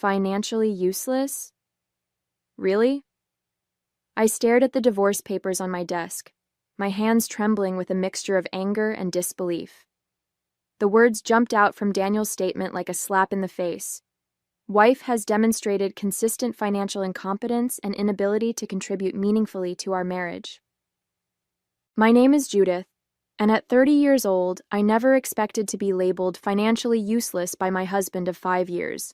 Financially useless? Really? I stared at the divorce papers on my desk, my hands trembling with a mixture of anger and disbelief. The words jumped out from Daniel's statement like a slap in the face. Wife has demonstrated consistent financial incompetence and inability to contribute meaningfully to our marriage. My name is Judith, and at 30 years old, I never expected to be labeled financially useless by my husband of 5 years,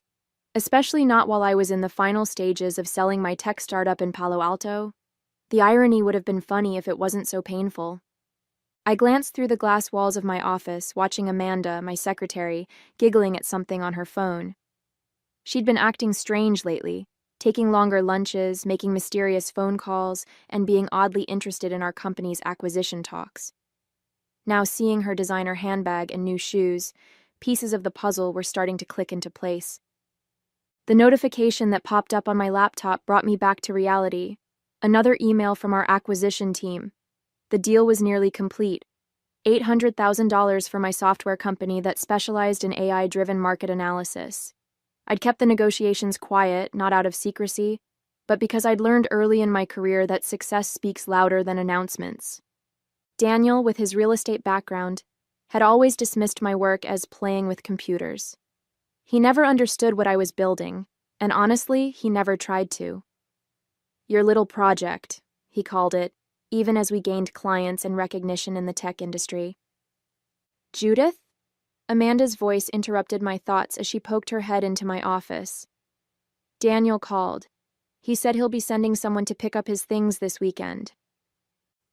especially not while I was in the final stages of selling my tech startup in Palo Alto. The irony would have been funny if it wasn't so painful. I glanced through the glass walls of my office, watching Amanda, my secretary, giggling at something on her phone. She'd been acting strange lately, taking longer lunches, making mysterious phone calls, and being oddly interested in our company's acquisition talks. Now seeing her designer handbag and new shoes, pieces of the puzzle were starting to click into place. The notification that popped up on my laptop brought me back to reality. Another email from our acquisition team. The deal was nearly complete. $800,000 for my software company that specialized in AI-driven market analysis. I'd kept the negotiations quiet, not out of secrecy, but because I'd learned early in my career that success speaks louder than announcements. Daniel, with his real estate background, had always dismissed my work as playing with computers. He never understood what I was building, and honestly, he never tried to. Your little project, he called it, even as we gained clients and recognition in the tech industry. Judith? Amanda's voice interrupted my thoughts as she poked her head into my office. Daniel called. He said he'll be sending someone to pick up his things this weekend.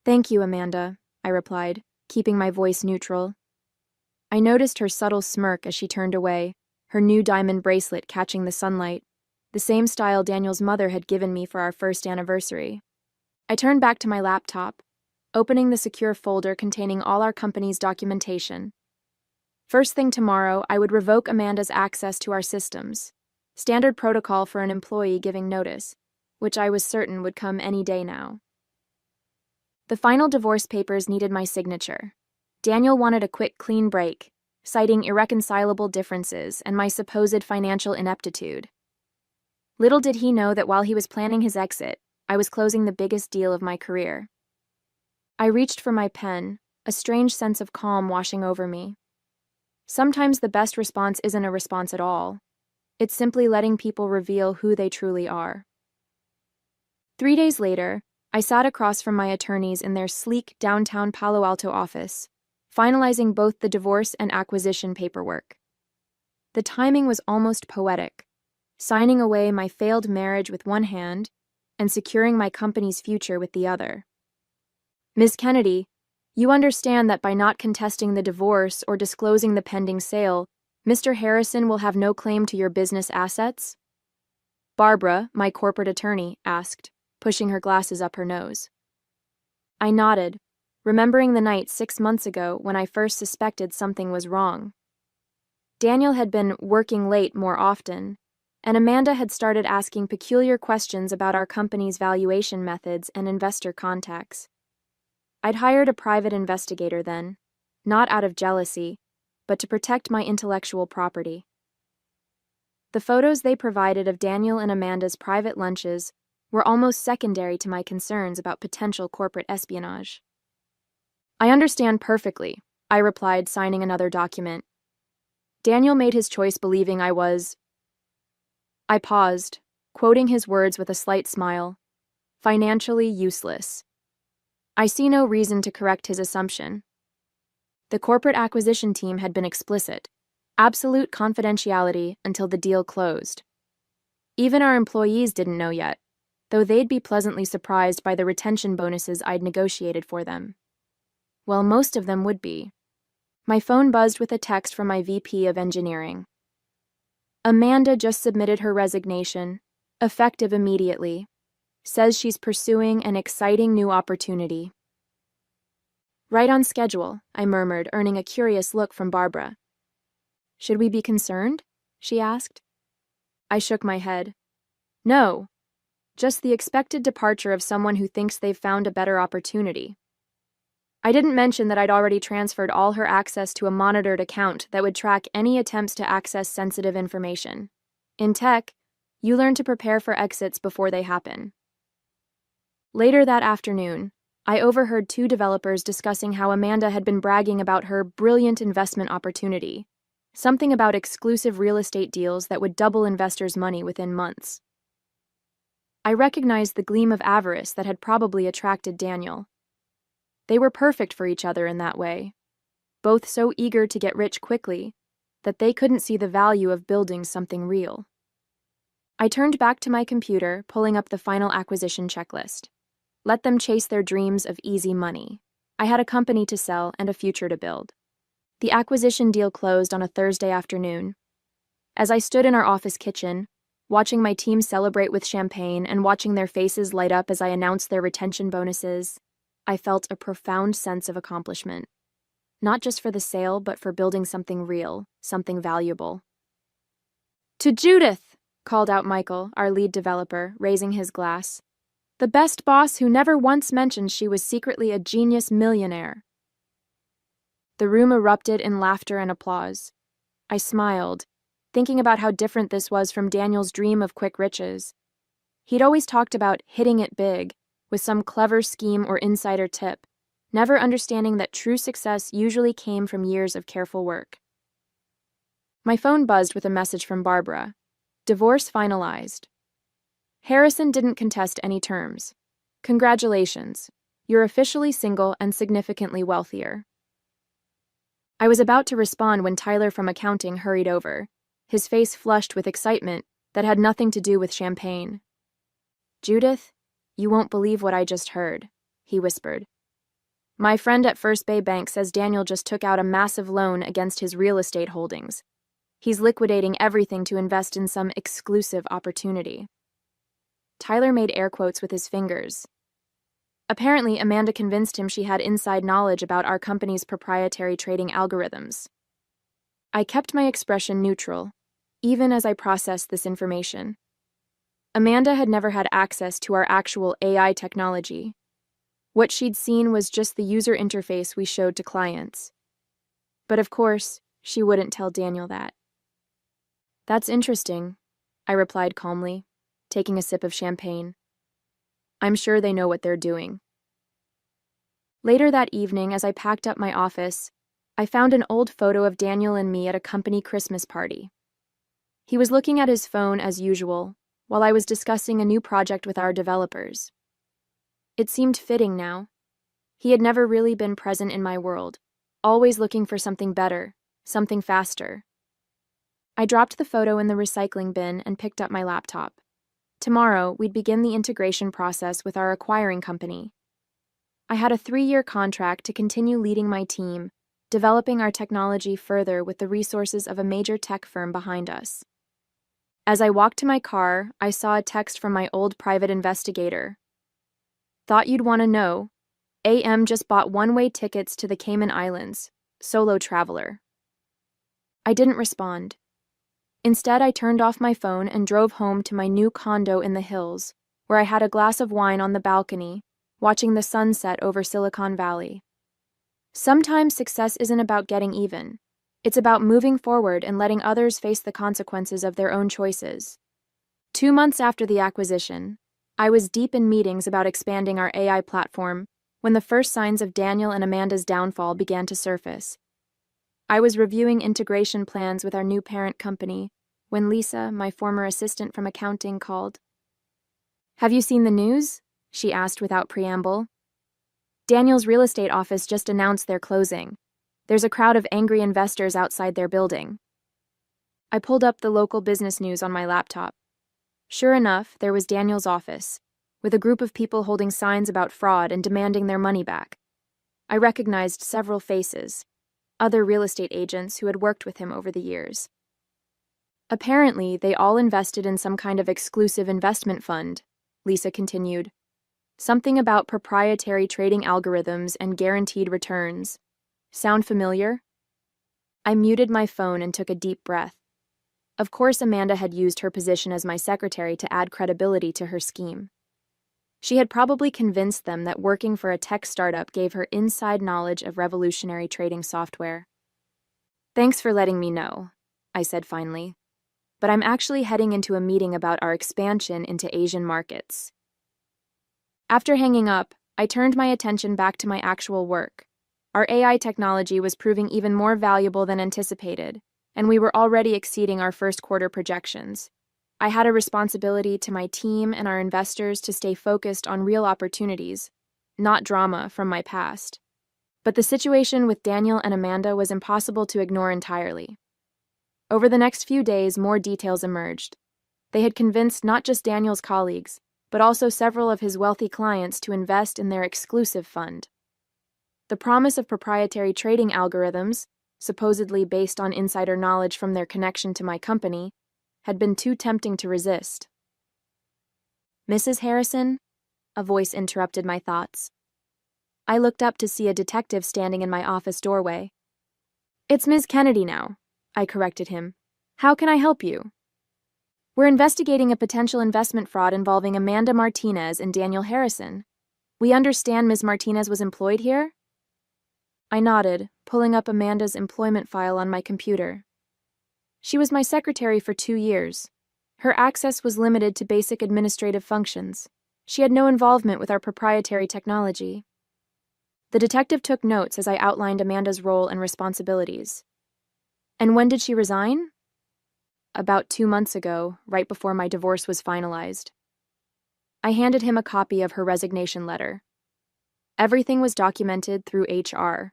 Thank you, Amanda, I replied, keeping my voice neutral. I noticed her subtle smirk as she turned away, her new diamond bracelet catching the sunlight, the same style Daniel's mother had given me for our first anniversary. I turned back to my laptop, opening the secure folder containing all our company's documentation. First thing tomorrow, I would revoke Amanda's access to our systems, standard protocol for an employee giving notice, which I was certain would come any day now. The final divorce papers needed my signature. Daniel wanted a quick, clean break, citing irreconcilable differences and my supposed financial ineptitude. Little did he know that while he was planning his exit, I was closing the biggest deal of my career. I reached for my pen, a strange sense of calm washing over me. Sometimes the best response isn't a response at all. It's simply letting people reveal who they truly are. 3 days later, I sat across from my attorneys in their sleek downtown Palo Alto office, finalizing both the divorce and acquisition paperwork. The timing was almost poetic, signing away my failed marriage with one hand and securing my company's future with the other. Ms. Kennedy, you understand that by not contesting the divorce or disclosing the pending sale, Mr. Harrison will have no claim to your business assets? Barbara, my corporate attorney, asked, pushing her glasses up her nose. I nodded, remembering the night 6 months ago when I first suspected something was wrong. Daniel had been working late more often, and Amanda had started asking peculiar questions about our company's valuation methods and investor contacts. I'd hired a private investigator then, not out of jealousy, but to protect my intellectual property. The photos they provided of Daniel and Amanda's private lunches were almost secondary to my concerns about potential corporate espionage. I understand perfectly, I replied, signing another document. Daniel made his choice believing I was... I paused, quoting his words with a slight smile. Financially useless. I see no reason to correct his assumption. The corporate acquisition team had been explicit. Absolute confidentiality until the deal closed. Even our employees didn't know yet, though they'd be pleasantly surprised by the retention bonuses I'd negotiated for them. Well, most of them would be. My phone buzzed with a text from my VP of engineering. Amanda just submitted her resignation, effective immediately. Says she's pursuing an exciting new opportunity. Right on schedule, I murmured, earning a curious look from Barbara. Should we be concerned? She asked. I shook my head. No, just the expected departure of someone who thinks they've found a better opportunity. I didn't mention that I'd already transferred all her access to a monitored account that would track any attempts to access sensitive information. In tech, You learn to prepare for exits before they happen. Later that afternoon, I overheard two developers discussing how Amanda had been bragging about her brilliant investment opportunity, something about exclusive real estate deals that would double investors' money within months. I recognized the gleam of avarice that had probably attracted Daniel. They were perfect for each other in that way, both so eager to get rich quickly that they couldn't see the value of building something real. I turned back to my computer, pulling up the final acquisition checklist. Let them chase their dreams of easy money. I had a company to sell and a future to build. The acquisition deal closed on a Thursday afternoon. As I stood in our office kitchen, watching my team celebrate with champagne and watching their faces light up as I announced their retention bonuses, I felt a profound sense of accomplishment. Not just for the sale, but for building something real, something valuable. "To Judith!" called out Michael, our lead developer, raising his glass. "The best boss who never once mentioned she was secretly a genius millionaire." The room erupted in laughter and applause. I smiled, thinking about how different this was from Daniel's dream of quick riches. He'd always talked about hitting it big, with some clever scheme or insider tip, never understanding that true success usually came from years of careful work. My phone buzzed with a message from Barbara. Divorce finalized. Harrison didn't contest any terms. Congratulations. You're officially single and significantly wealthier. I was about to respond when Tyler from accounting hurried over, his face flushed with excitement that had nothing to do with champagne. "Judith, you won't believe what I just heard," he whispered. "My friend at First Bay Bank says Daniel just took out a massive loan against his real estate holdings. He's liquidating everything to invest in some exclusive opportunity." Tyler made air quotes with his fingers. Apparently, Amanda convinced him she had inside knowledge about our company's proprietary trading algorithms. I kept my expression neutral, even as I processed this information. Amanda had never had access to our actual AI technology. What she'd seen was just the user interface we showed to clients. But of course, she wouldn't tell Daniel that. "That's interesting," I replied calmly, taking a sip of champagne. "I'm sure they know what they're doing." Later that evening, as I packed up my office, I found an old photo of Daniel and me at a company Christmas party. He was looking at his phone as usual, while I was discussing a new project with our developers. It seemed fitting now. He had never really been present in my world, always looking for something better, something faster. I dropped the photo in the recycling bin and picked up my laptop. Tomorrow, we'd begin the integration process with our acquiring company. I had a 3-year contract to continue leading my team, developing our technology further with the resources of a major tech firm behind us. As I walked to my car, I saw a text from my old private investigator. "Thought you'd want to know. AM just bought one-way tickets to the Cayman Islands. Solo traveler." I didn't respond. Instead, I turned off my phone and drove home to my new condo in the hills, where I had a glass of wine on the balcony, watching the sunset over Silicon Valley. Sometimes success isn't about getting even. It's about moving forward and letting others face the consequences of their own choices. 2 months after the acquisition, I was deep in meetings about expanding our AI platform when the first signs of Daniel and Amanda's downfall began to surface. I was reviewing integration plans with our new parent company when Lisa, my former assistant from accounting, called. "Have you seen the news?" she asked without preamble. "Daniel's real estate office just announced they're closing. There's a crowd of angry investors outside their building." I pulled up the local business news on my laptop. Sure enough, there was Daniel's office, with a group of people holding signs about fraud and demanding their money back. I recognized several faces, other real estate agents who had worked with him over the years. Apparently, they all invested in some kind of exclusive investment fund, Lisa continued. Something about proprietary trading algorithms and guaranteed returns. Sound familiar? I muted my phone and took a deep breath. Of course, Amanda had used her position as my secretary to add credibility to her scheme. She had probably convinced them that working for a tech startup gave her inside knowledge of revolutionary trading software. "Thanks for letting me know," I said finally. but I'm actually heading into a meeting about our expansion into Asian markets. After hanging up, I turned my attention back to my actual work. Our AI technology was proving even more valuable than anticipated, and we were already exceeding our first quarter projections. I had a responsibility to my team and our investors to stay focused on real opportunities, not drama from my past. But the situation with Daniel and Amanda was impossible to ignore entirely. Over the next few days, more details emerged. They had convinced not just Daniel's colleagues, but also several of his wealthy clients to invest in their exclusive fund. The promise of proprietary trading algorithms, supposedly based on insider knowledge from their connection to my company, had been too tempting to resist. "Mrs. Harrison?" A voice interrupted my thoughts. I looked up to see a detective standing in my office doorway. "It's Ms. Kennedy now," I corrected him. "How can I help you?" "We're investigating a potential investment fraud involving Amanda Martinez and Daniel Harrison. We understand Ms. Martinez was employed here?" I nodded, pulling up Amanda's employment file on my computer. "She was my secretary for 2 years. Her access was limited to basic administrative functions. She had no involvement with our proprietary technology." The detective took notes as I outlined Amanda's role and responsibilities. "And when did she resign?" "About 2 months ago, right before my divorce was finalized." I handed him a copy of her resignation letter. Everything was documented through HR.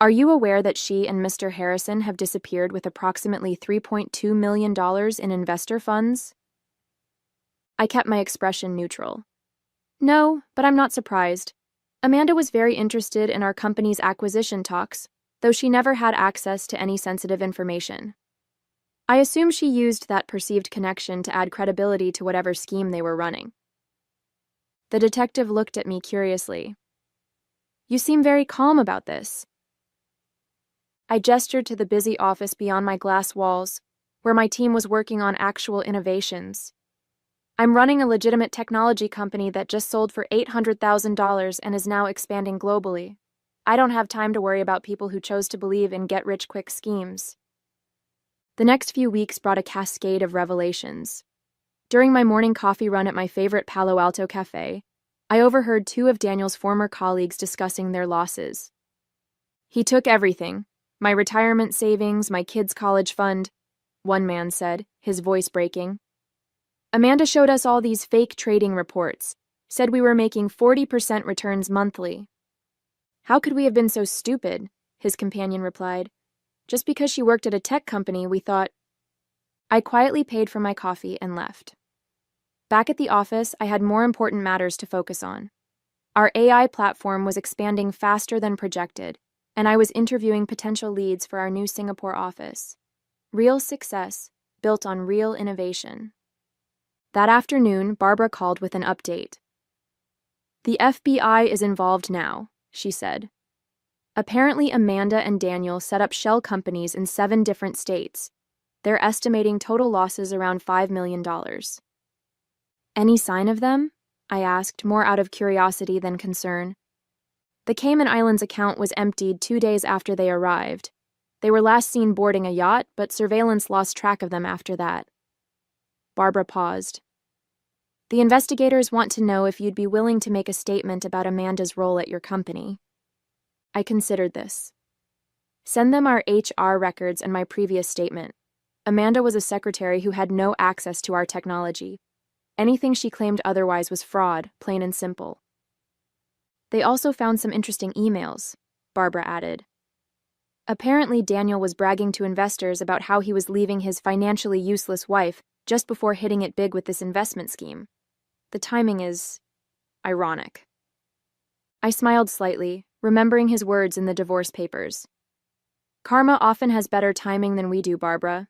"Are you aware that she and Mr. Harrison have disappeared with approximately $3.2 million in investor funds?" I kept my expression neutral. "No, but I'm not surprised. Amanda was very interested in our company's acquisition talks, though she never had access to any sensitive information. I assume she used that perceived connection to add credibility to whatever scheme they were running." The detective looked at me curiously. "You seem very calm about this." I gestured to the busy office beyond my glass walls, where my team was working on actual innovations. "I'm running a legitimate technology company that just sold for $800,000 and is now expanding globally. I don't have time to worry about people who chose to believe in get-rich-quick schemes." The next few weeks brought a cascade of revelations. During my morning coffee run at my favorite Palo Alto cafe, I overheard 2 of Daniel's former colleagues discussing their losses. "He took everything. My retirement savings, my kids' college fund," one man said, his voice breaking. "Amanda showed us all these fake trading reports, said we were making 40% returns monthly." "How could we have been so stupid?" his companion replied. "Just because she worked at a tech company, we thought—" I quietly paid for my coffee and left. Back at the office, I had more important matters to focus on. Our AI platform was expanding faster than projected, and I was interviewing potential leads for our new Singapore office. Real success, built on real innovation. That afternoon, Barbara called with an update. "The FBI is involved now," she said. "Apparently Amanda and Daniel set up shell companies in 7 different states. They're estimating total losses around $5 million. "Any sign of them?" I asked, more out of curiosity than concern. "The Cayman Islands account was emptied 2 days after they arrived. They were last seen boarding a yacht, but surveillance lost track of them after that." Barbara paused. "The investigators want to know if you'd be willing to make a statement about Amanda's role at your company." I considered this. "Send them our HR records and my previous statement. Amanda was a secretary who had no access to our technology. Anything she claimed otherwise was fraud, plain and simple." "They also found some interesting emails," Barbara added. "Apparently Daniel was bragging to investors about how he was leaving his financially useless wife just before hitting it big with this investment scheme. The timing is ironic." I smiled slightly, remembering his words in the divorce papers. "Karma often has better timing than we do, Barbara.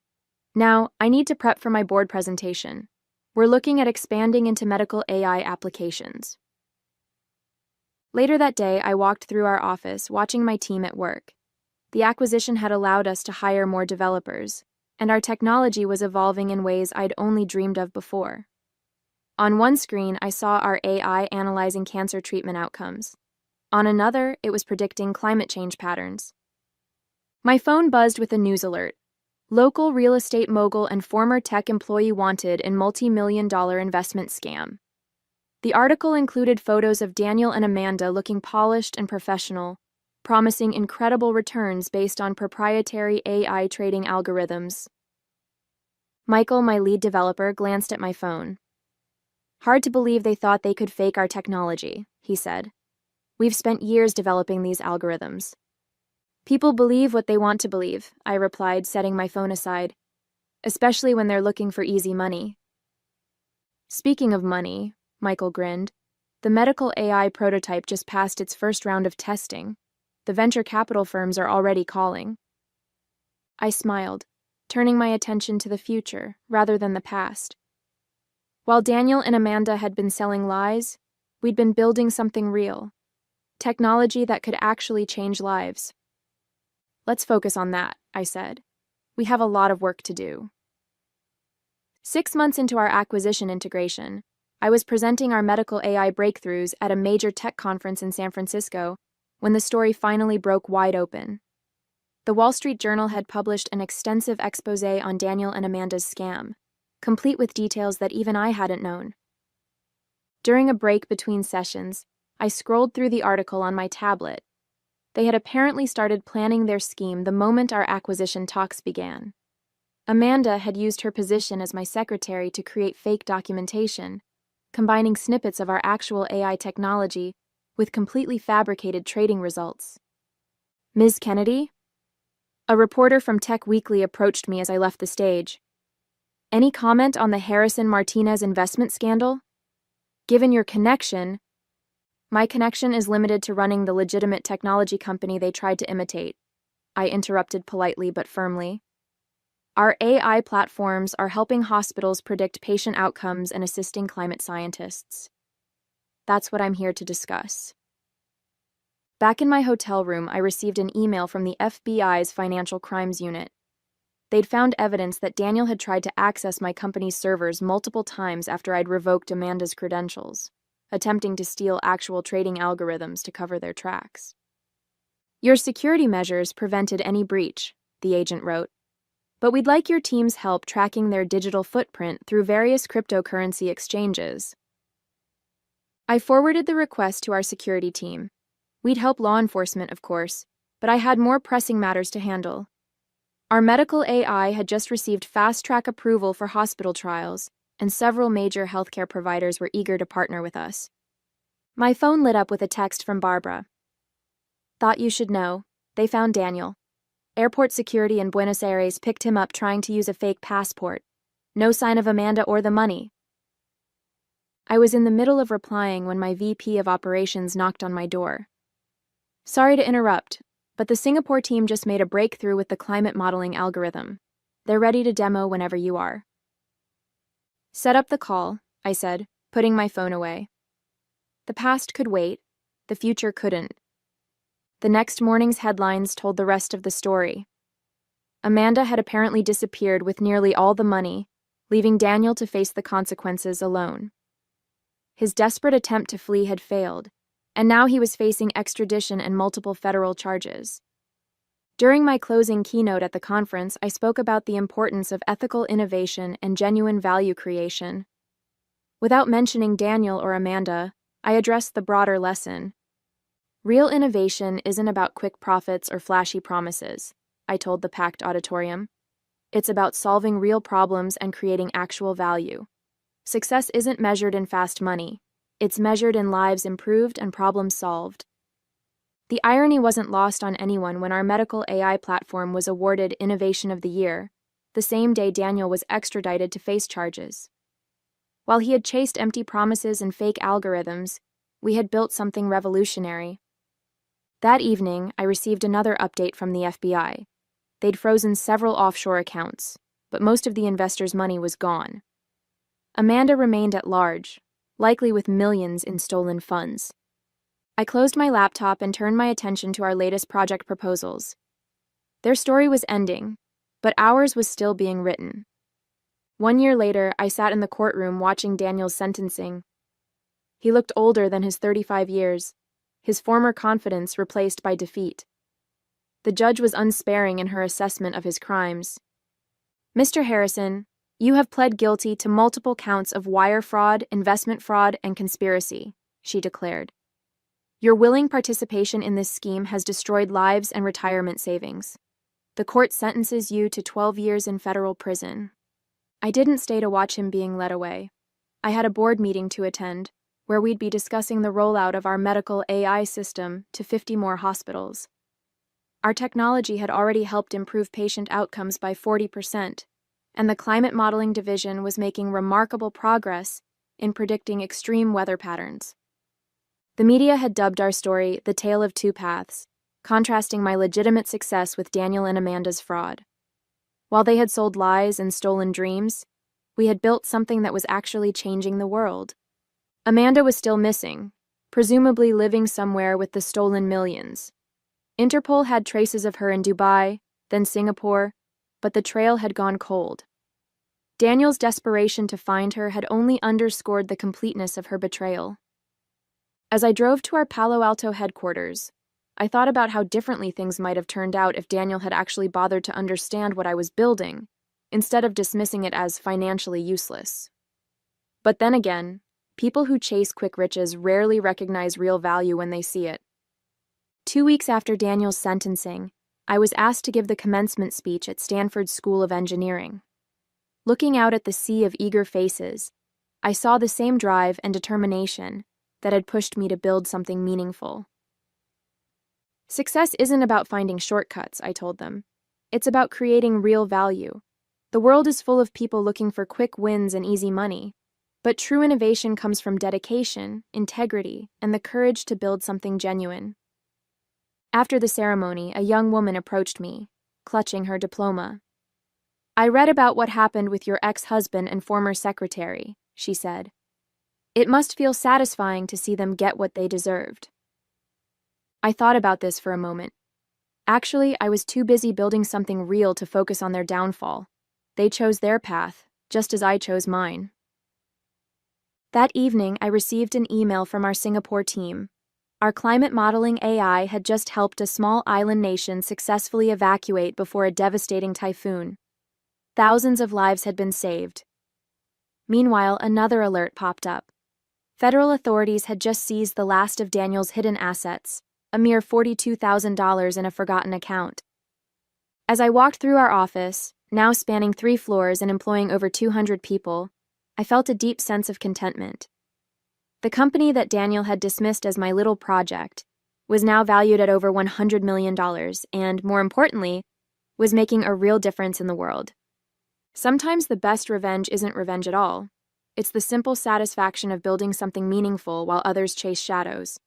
Now, I need to prep for my board presentation. We're looking at expanding into medical AI applications." Later that day, I walked through our office, watching my team at work. The acquisition had allowed us to hire more developers, and our technology was evolving in ways I'd only dreamed of before. On one screen, I saw our AI analyzing cancer treatment outcomes. On another, it was predicting climate change patterns. My phone buzzed with a news alert. Local real estate mogul and former tech employee wanted in multi-million-dollar investment scam. The article included photos of Daniel and Amanda looking polished and professional, promising incredible returns based on proprietary AI trading algorithms. Michael, my lead developer, glanced at my phone. "Hard to believe they thought they could fake our technology," he said. "We've spent years developing these algorithms." "People believe what they want to believe," I replied, setting my phone aside, "especially when they're looking for easy money." "Speaking of money," Michael grinned, "the medical AI prototype just passed its first round of testing. The venture capital firms are already calling." I smiled, turning my attention to the future rather than the past. While Daniel and Amanda had been selling lies, we'd been building something real, technology that could actually change lives. "Let's focus on that," I said. "We have a lot of work to do." 6 months into our acquisition integration, I was presenting our medical AI breakthroughs at a major tech conference in San Francisco when the story finally broke wide open. The Wall Street Journal had published an extensive exposé on Daniel and Amanda's scam, complete with details that even I hadn't known. During a break between sessions, I scrolled through the article on my tablet. They had apparently started planning their scheme the moment our acquisition talks began. Amanda had used her position as my secretary to create fake documentation, combining snippets of our actual AI technology with completely fabricated trading results. "Ms. Kennedy?" A reporter from Tech Weekly approached me as I left the stage. "Any comment on the Harrison-Martinez investment scandal? Given your connection..." "My connection is limited to running the legitimate technology company they tried to imitate," I interrupted politely but firmly. "Our AI platforms are helping hospitals predict patient outcomes and assisting climate scientists. That's what I'm here to discuss." Back in my hotel room, I received an email from the FBI's Financial Crimes Unit. They'd found evidence that Daniel had tried to access my company's servers multiple times after I'd revoked Amanda's credentials, attempting to steal actual trading algorithms to cover their tracks. "Your security measures prevented any breach," the agent wrote. "But we'd like your team's help tracking their digital footprint through various cryptocurrency exchanges." I forwarded the request to our security team. We'd help law enforcement, of course, but I had more pressing matters to handle. Our medical AI had just received fast-track approval for hospital trials, and several major healthcare providers were eager to partner with us. My phone lit up with a text from Barbara. "Thought you should know. They found Daniel. Airport security in Buenos Aires picked him up trying to use a fake passport. No sign of Amanda or the money." I was in the middle of replying when my VP of operations knocked on my door. "Sorry to interrupt, but the Singapore team just made a breakthrough with the climate modeling algorithm. They're ready to demo whenever you are." "Set up the call," I said, putting my phone away. The past could wait, the future couldn't. The next morning's headlines told the rest of the story. Amanda had apparently disappeared with nearly all the money, leaving Daniel to face the consequences alone. His desperate attempt to flee had failed, and now he was facing extradition and multiple federal charges. During my closing keynote at the conference, I spoke about the importance of ethical innovation and genuine value creation. Without mentioning Daniel or Amanda, I addressed the broader lesson. Real innovation isn't about quick profits or flashy promises, I told the packed auditorium. It's about solving real problems and creating actual value. Success isn't measured in fast money. It's measured in lives improved and problems solved. The irony wasn't lost on anyone when our medical AI platform was awarded Innovation of the Year, the same day Daniel was extradited to face charges. While he had chased empty promises and fake algorithms, we had built something revolutionary. That evening, I received another update from the FBI. They'd frozen several offshore accounts, but most of the investors' money was gone. Amanda remained at large, likely with millions in stolen funds. I closed my laptop and turned my attention to our latest project proposals. Their story was ending, but ours was still being written. 1 year later, I sat in the courtroom watching Daniel's sentencing. He looked older than his 35 years, his former confidence replaced by defeat. The judge was unsparing in her assessment of his crimes. Mr. Harrison, you have pled guilty to multiple counts of wire fraud, investment fraud, and conspiracy, she declared. Your willing participation in this scheme has destroyed lives and retirement savings. The court sentences you to 12 years in federal prison. I didn't stay to watch him being led away. I had a board meeting to attend, where we'd be discussing the rollout of our medical AI system to 50 more hospitals. Our technology had already helped improve patient outcomes by 40%, and the climate modeling division was making remarkable progress in predicting extreme weather patterns. The media had dubbed our story The Tale of Two Paths, contrasting my legitimate success with Daniel and Amanda's fraud. While they had sold lies and stolen dreams, we had built something that was actually changing the world. Amanda was still missing, presumably living somewhere with the stolen millions. Interpol had traces of her in Dubai, then Singapore, but the trail had gone cold. Daniel's desperation to find her had only underscored the completeness of her betrayal. As I drove to our Palo Alto headquarters, I thought about how differently things might have turned out if Daniel had actually bothered to understand what I was building, instead of dismissing it as financially useless. But then again, people who chase quick riches rarely recognize real value when they see it. 2 weeks after Daniel's sentencing, I was asked to give the commencement speech at Stanford's School of Engineering. Looking out at the sea of eager faces, I saw the same drive and determination that had pushed me to build something meaningful. Success isn't about finding shortcuts, I told them. It's about creating real value. The world is full of people looking for quick wins and easy money, but true innovation comes from dedication, integrity, and the courage to build something genuine. After the ceremony, a young woman approached me, clutching her diploma. I read about what happened with your ex-husband and former secretary, she said. It must feel satisfying to see them get what they deserved. I thought about this for a moment. Actually, I was too busy building something real to focus on their downfall. They chose their path, just as I chose mine. That evening, I received an email from our Singapore team. Our climate modeling AI had just helped a small island nation successfully evacuate before a devastating typhoon. Thousands of lives had been saved. Meanwhile, another alert popped up. Federal authorities had just seized the last of Daniel's hidden assets, a mere $42,000 in a forgotten account. As I walked through our office, now spanning 3 floors and employing over 200 people, I felt a deep sense of contentment. The company that Daniel had dismissed as my little project was now valued at over $100 million and, more importantly, was making a real difference in the world. Sometimes the best revenge isn't revenge at all. It's the simple satisfaction of building something meaningful while others chase shadows.